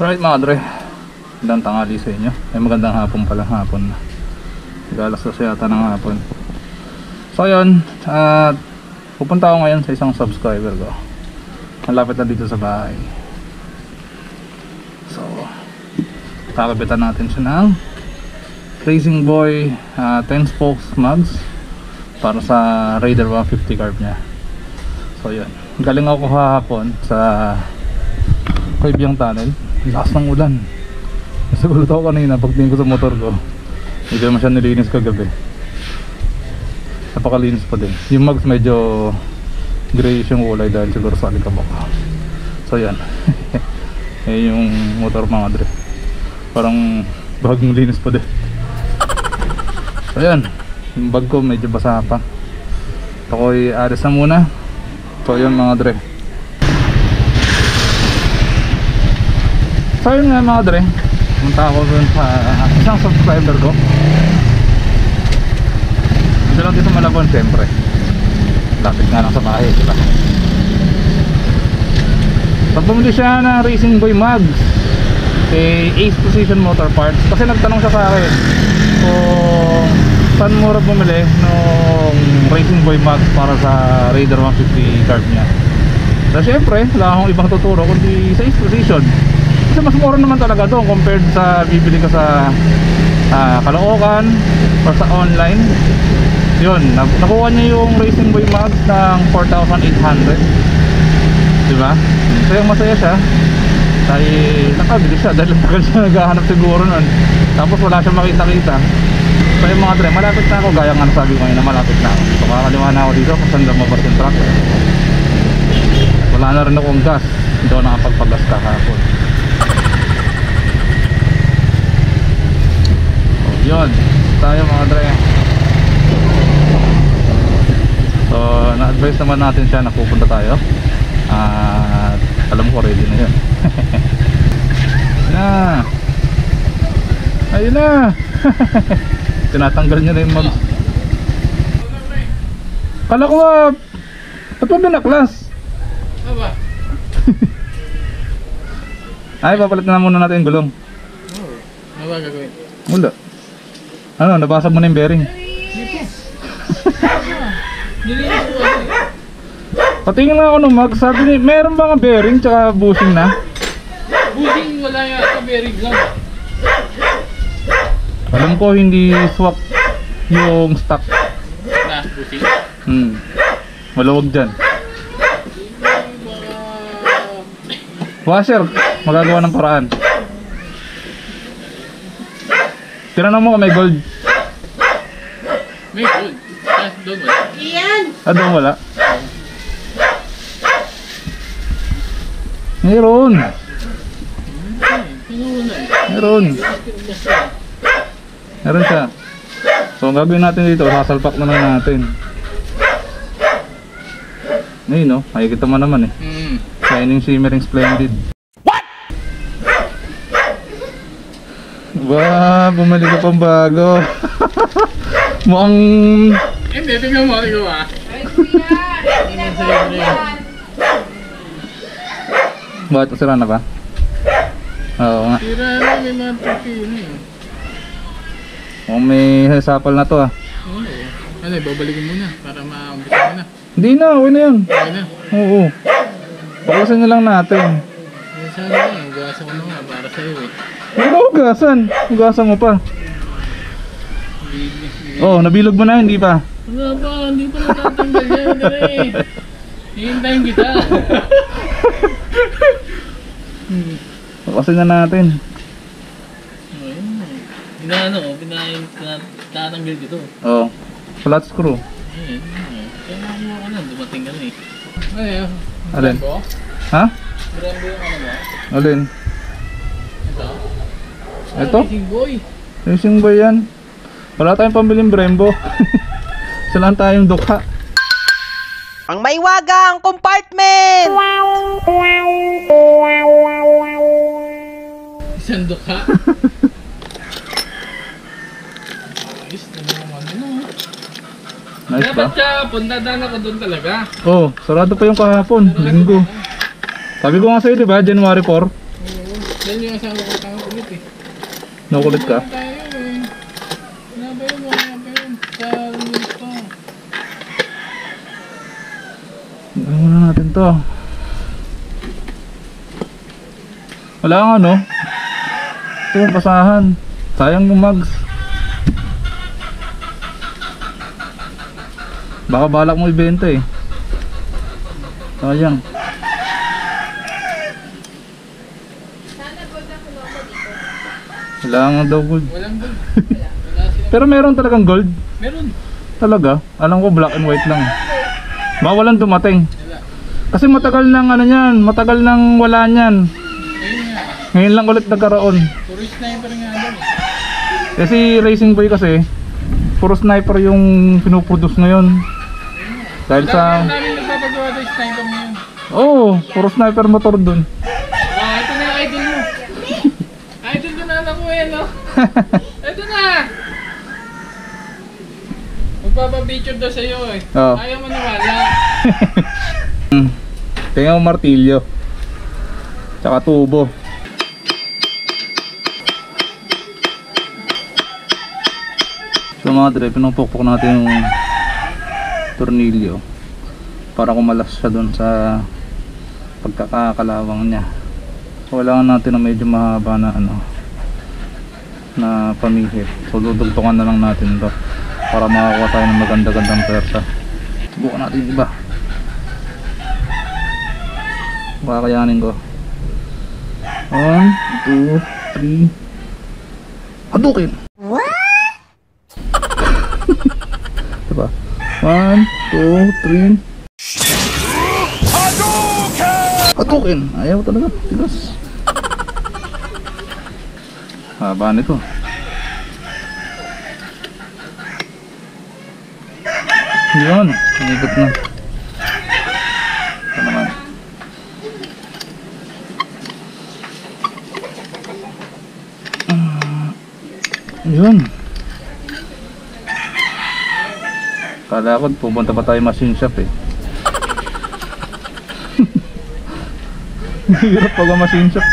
Alright mga dre, magandang tanghali sa inyo. Ay magandang hapon pala, hapon na. Galas na yata ng hapon. So yun, pupunta ako ngayon sa isang subscriber ko. Malapit na dito sa bahay. So kakabitan natin siya ng Racing Boy 10 spokes mugs para sa Raider 150 carb niya. So yun, galing ako kahapon sa Kaibiyang Tunnel. Lakas ng ulan. Nasagulat ako kanina pagtingin ko sa motor ko. Hindi naman siya nilinis kagabi. Napakalinis pa din. Yung mugs medyo grayish yung kulay dahil siguro sa alikabok. So yan. Eh yung motor mga dre, parang bagong linis pa din. So yan, yung bag ko medyo basa pa. Ako'y alis na muna. So yun mga dre. So yun nga mga dre, pumunta ako dun sa isang subscriber ko. Ito lang dito Malabon siyempre. Lapit nga lang sa bahay, diba? Pag bumili siya ng Racing Boy mugs kay Ace Precision Motor Parts, kasi nagtanong siya sa akin kung saan mura bumili nung Racing Boy mugs para sa Raider 150 carb niya. So syempre, wala akong ibang tuturo kundi sa Ace Precision. Kasi mas mura naman talaga doon compared sa bibili ka sa Caloocan or sa online. Yun, nakuha niya yung Racing Boy mugs ng 4,800, diba? So yung masaya siya dahil nakabili siya, dahil tagal siya naghahanap siguro nun. Tapos wala siyang makita-kita. So yung mga dre, malapit na ako, gaya nga nasabi ko ngayon na malapit na ako. So kakaliwa na ako dito kung saan lumabas yung truck. Wala na rin akong gas, hindi ako nakapagpagas kahapon. Yun, tayo mga dre. So na-advise naman natin siya na pupunta tayo. At alam ko ready na yun. Ayun na. Tinatanggal niya na yung mag. Kala ko ba't pa binaklas? Aba? Ay, papalit na muna natin yung gulong. Oo. Ano ba gagawin? Wala. Ano, nabasag mo na yung bearing? Nilinis ko kasi. Patingin na ako ng mag, sabi ni, meron ba nga bearing tsaka bushing na? Bushing wala yata, bearing lang. Alam ko hindi swap yung stock. Na, bushing? Maluwag dyan. Washer, magagawa ng paraan. Tinanong mo kung may gold. May gold. Ah, doon wala. Iyan! Doon wala. Meron. Meron. Meron siya. So ang gagawin natin dito, sasalpak na lang natin. Ayun no, makikita mo naman eh. Shining, shimmering, splendid. What? Ba, bumalik ka pang bago. Mukhang... Hindi, tingnan mo, tingnan mo ah. Ay, kuya! Bakit? Sira na ba? Oo nga. Tira na, may mga tricky yun eh. Mukhang may sapal na to ah. Oo. Ano, babalikin muna para ma-umpisa mo na. Hindi na, okay na yun. Okay na. Oo. Pakasin na lang natin. Sana nga, ugasan ko na nga para sa'yo eh. Ano ugasan? Ugasan mo pa. Oh, nabilog mo na, hindi pa. Wala pa, hindi pa natatanggal yan. Hihintayin kita. Pakasin na natin. Inaano ko, tinatanggal dito. Oh, flat screw. Kaya mo ka na, dumating ka na eh. Ano Alin? Brembo? Ha? Brembo yung ano ba? Alin? Ito? Ito? Racing Boy. Racing Boy yan. Wala tayong pambiling Brembo. Isa lang tayong dukha. Ang maiwagang compartment! Isang dukha. Ayos na naman ano. Nice ba? Dapat siya, punta-daan ako doon talaga. Oh, sarado pa yung kahapon, linggo. Sabi ko nga sa'yo, diba? January 4. Dahil yung asawa ko tanga ulit eh. Nakulit ka? Tayo eh. Wala ba yun? Wala ba yun? Sa ulit pa. Gawin muna natin to. Wala kang ano? Ito yung basahan. Sayang yung mags. Baka balak mo ibenta eh. Sayang. Wala nga daw gold. Walang gold. Wala sila. Pero meron talagang gold. Meron. Talaga? Alam ko black and white lang. Baka walang dumating. Wala. Kasi matagal nang ano yan. Matagal nang wala niyan. Ayun nga. Ngayon lang ulit nagkaroon. Puro sniper nga daw eh. Kasi Racing Boy kasi puro sniper yung pinuproduce ngayon. Dahil sa... Dami namin nagpapagawa tayo sniper ngayon. Oo, puro sniper motor dun. Ah, ito na yung idol mo. Idol ko na anak mo eh, no? Ito na! Magpapapicture daw sa'yo eh. Oo. Ayaw mo nawala. Tingnan mo martilyo. Tsaka tubo. So mga dre, pinupukpok natin yung tornilyo para kumalas siya dun sa pagkakakalawang niya. So kailangan natin na medyo mahaba na ano na pamihit. So dudugtungan na lang natin to para makakuha tayo ng maganda-gandang persa. Subukan natin yung iba. Kakayanin ko. 1, 2, 3. Hadukin! Diba? 1, 2, 3. Hatukin! Ayaw talaga. Tigas. Haba nito. Yun. Umikot na. Ito naman. Yun. Kala ko pupunta pa tayo machine shop eh. Hirap pag machine shop.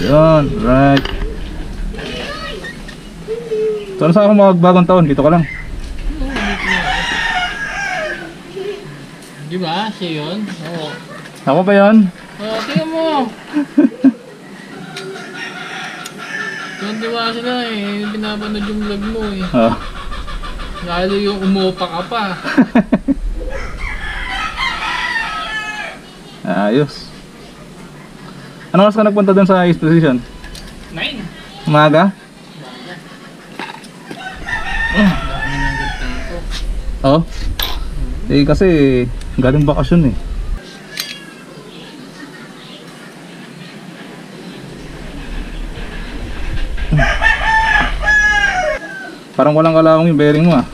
Yun, right. Saan sa akong magbagong taon? Dito ka lang. Di ba? Siya yun? Oo. Ako pa yun? Oo, tingnan mo. Tuwan-tuwa sila eh. Pinapanood yung vlog mo eh. Oh. Lalo yung umupa ka pa. Ayos. Ano oras ka nagpunta dun sa exposition? 9. Umaga? Dami nang gantang ko. Oh. Eh kasi galing bakasyon eh. Parang walang kalawang yung bearing mo ah.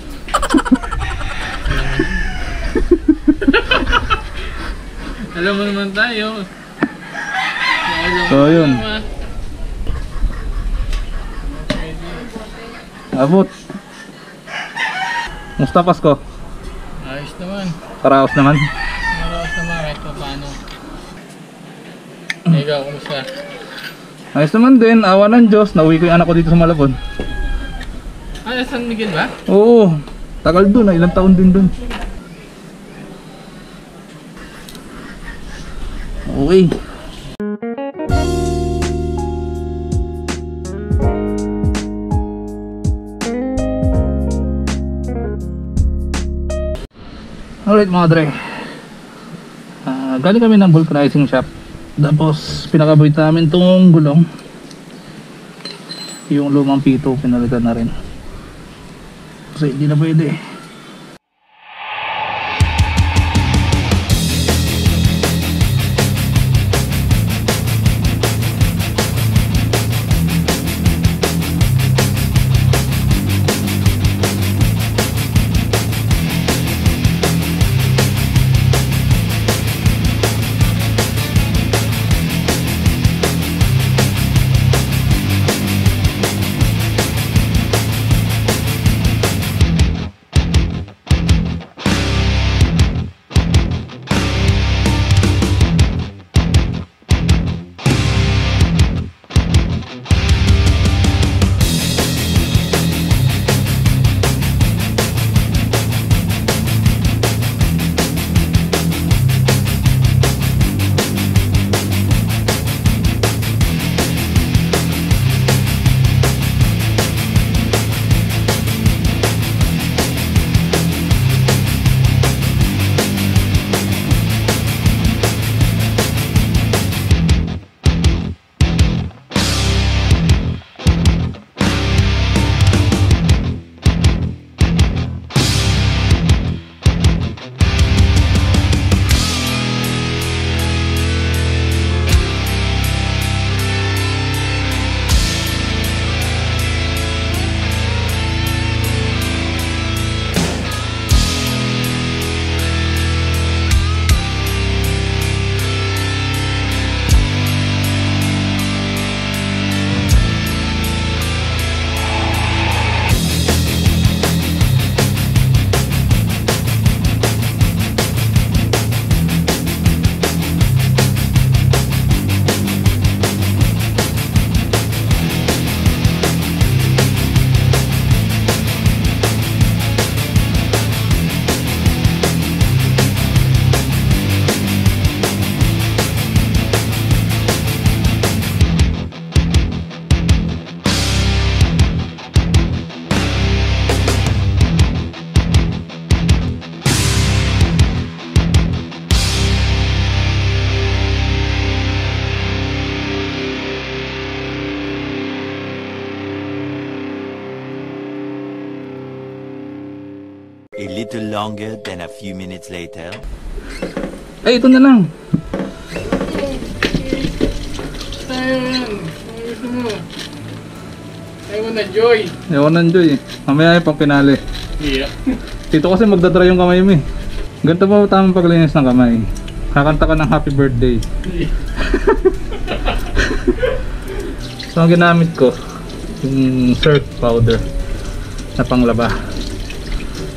Alam mo naman tayo. So yun. Abot. Musta Pasko? Ayos naman. Karaos naman. Maraos naman kahit pa paano. Ikaw, kumusta? Ayos naman din. Awa ng Diyos. Nauwi ko yung anak ko dito sa Malabon. Ah, San Miguel ba? Oo. Tagal dun ah. Ilang taon din dun. Okay. Alright mga dre, galing kami ng vulcanizing shop. Tapos pinakaboy namin tong gulong. Yung lumang pito pinalitan na rin kasi hindi na pwede. A little longer than a few minutes later. Ay, ito na lang. Tayo yan. Ano gusto mo? Ayaw na Joy. Ewan nandiyo eh. Mamaya yung pang pinali. Yeah. Dito kasi magdadry yung kamay mo eh. Ganito ba tamang paglinis ng kamay? Kakanta ka ng happy birthday. So ang ginamit ko, yung surf powder na panglaba.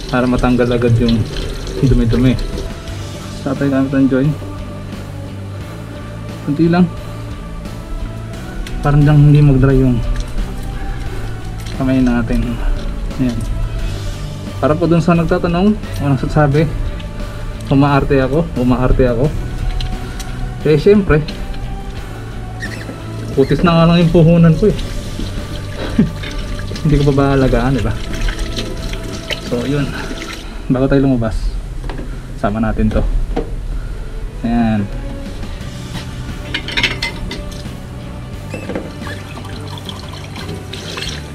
Para matanggal agad yung dumi-dumi. Sa tayo gamit ang join. Kunti lang. Parang lang hindi mag-dry yung kamay natin. Ayan. Para po dun sa nagtatanong o nagsasabi umaarte ako. Eh syempre putis na nga lang yung puhunan ko eh. Hindi ko pa ba alagaan, diba? So yun, bago tayo lumabas sama natin to. Ayan.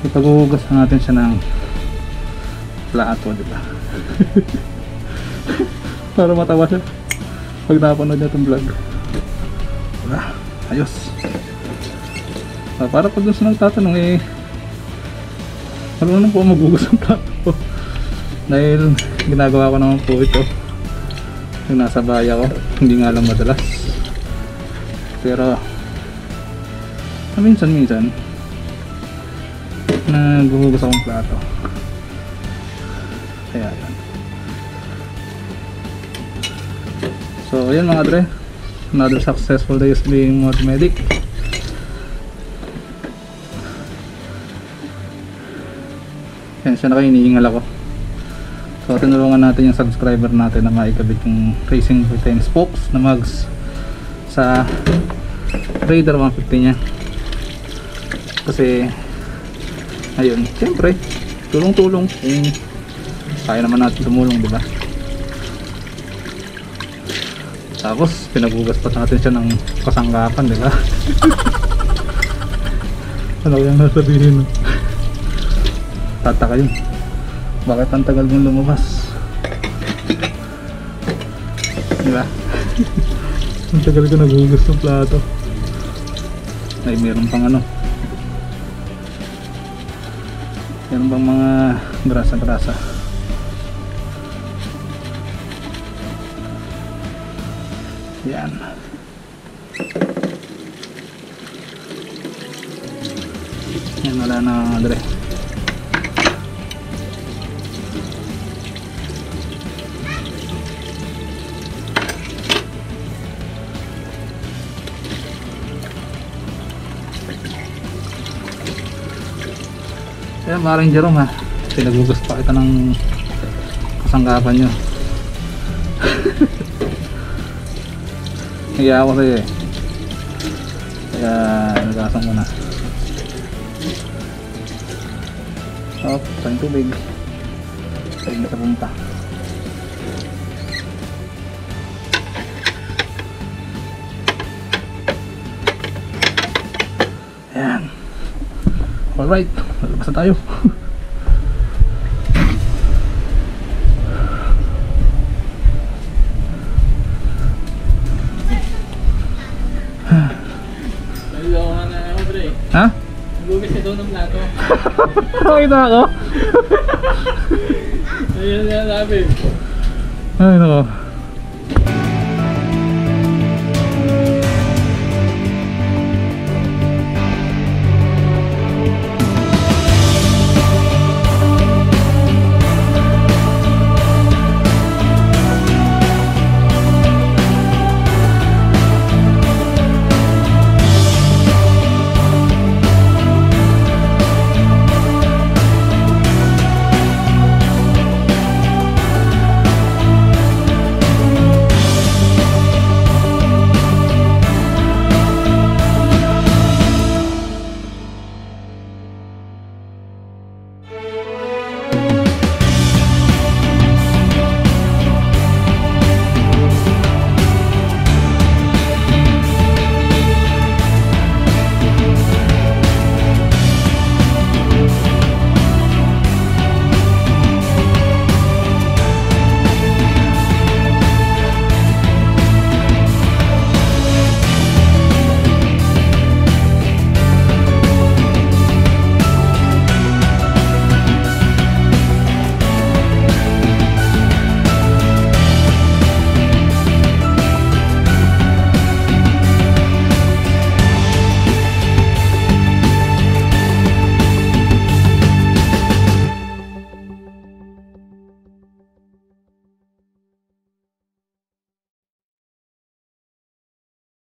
Ipaghuhugas natin siya ng plato, diba? Para matawa siya pag napanood niya itong vlog. Diba? Ayos. Para pag dun sa nagtatanong eh, marunong po maghugas ng plato. Dahil ginagawa ko naman po ito yung nasa bahay ako. Hindi nga lang madalas. Pero minsan naghuhugas akong plato. Kaya yan. So ayan mga dre, another successful day is being multimedic. Yan siya na kayo, iniingal ako. So tinulungan natin yung subscriber natin na maikabit yung racing 10 spokes na mags sa Raider 150 nya. Kasi ayun, siyempre tulong-tulong kung kaya naman natin tumulong, diba? Tapos pinaghugas pa natin siya ng kasangkapan, diba? Ano yung nasabihin? Tataka yun, bakit ang tagal mong lumabas, diba? Ang tagal ko naghugas ng plato. Ay meron pang ano, meron bang mga grasa-grasa. Yan. Yan, wala na Andre. Yan, maring Jerome ha. Pinagugas pa kita ng kasangkapan nyo. Hiya ako sa'yo eh. Kaya nagasan ko na. Oh, tayong tubig. Tayong na sa punta. Ayan. Alright, lalabas na tayo. Ha? Nagugas na daw ng plato. Nakita ako. Ayun na sabi. Ay nako.